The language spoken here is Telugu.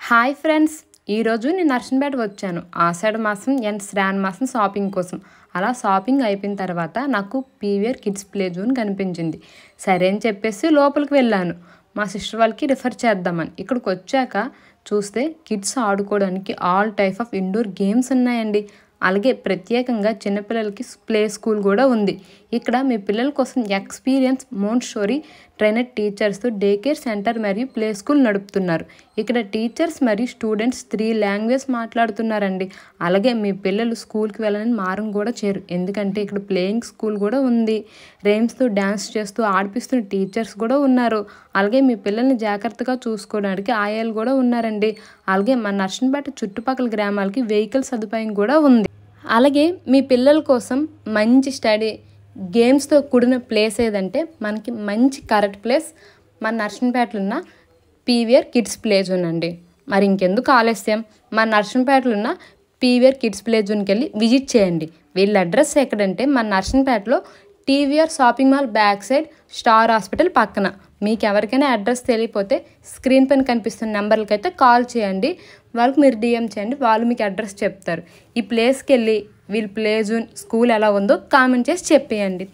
హాయ్ ఫ్రెండ్స్, ఈరోజు నేను నర్సంపేట వచ్చాను. ఆషాఢ మాసం అండ్ శ్రావణ మాసం షాపింగ్ కోసం. అలా షాపింగ్ అయిపోయిన తర్వాత నాకు పీవీఆర్ కిడ్స్ ప్లే జోన్ కనిపించింది. సరే అని చెప్పేసి లోపలికి వెళ్ళాను. మా సిస్టర్ వాళ్ళకి రిఫర్ చేద్దామని. ఇక్కడికి వచ్చాక చూస్తే కిడ్స్ ఆడుకోవడానికి all type of indoor games ఉన్నాయండి. అలాగే ప్రత్యేకంగా చిన్నపిల్లలకి ప్లే స్కూల్ కూడా ఉంది. ఇక్కడ మీ పిల్లల కోసం ఎక్స్పీరియన్స్ మోంటెసోరీ ట్రైనర్ టీచర్స్తో డే కేర్ సెంటర్ మరియు ప్లే స్కూల్ నడుపుతున్నారు. ఇక్కడ టీచర్స్ మరియు స్టూడెంట్స్ 3 లాంగ్వేజ్ మాట్లాడుతున్నారండి. అలాగే మీ పిల్లలు స్కూల్కి వెళ్ళని మారం కూడా చేయరు, ఎందుకంటే ఇక్కడ ప్లేయింగ్ స్కూల్ కూడా ఉంది. రేమ్స్తో డ్యాన్స్ చేస్తూ ఆడిపిస్తున్న టీచర్స్ కూడా ఉన్నారు. అలాగే మీ పిల్లల్ని జాగ్రత్తగా చూసుకోవడానికి ఆయాలు కూడా ఉన్నారండి. అలాగే మన నర్సంపేట చుట్టుపక్కల గ్రామాలకి వెహికల్ సదుపాయం కూడా ఉంది. అలాగే మీ పిల్లల కోసం మంచి స్టడీ గేమ్స్తో కూడిన ప్లేస్ ఏదంటే మనకి మంచి కరెక్ట్ ప్లేస్ మన నర్సంపేటలో ఉన్న పీవీఆర్ కిడ్స్ ప్లే జోన్ అండి. మరి ఇంకెందుకు ఆలస్యం, మన నర్సంపేటలో ఉన్న పీవీఆర్ కిడ్స్ ప్లే జోన్కి వెళ్ళి విజిట్ చేయండి. వీళ్ళ అడ్రస్ ఎక్కడంటే మన నర్సంపేటలో TVR shopping mall back side star hospital పక్కన. మీకు ఎవరికైనా అడ్రస్ తెలియకపోతే స్క్రీన్ పైన కనిపిస్తున్న నెంబర్లకి అయితే కాల్ చేయండి. వాళ్ళకి మీరు డిఎం చేయండి, వాళ్ళు మీకు అడ్రస్ చెప్తారు. ఈ ప్లేస్కి వెళ్ళి వీళ్ళ ప్లే జోన్ స్కూల్ ఎలా ఉందో కామెంట్ చేసి చెప్పేయండి.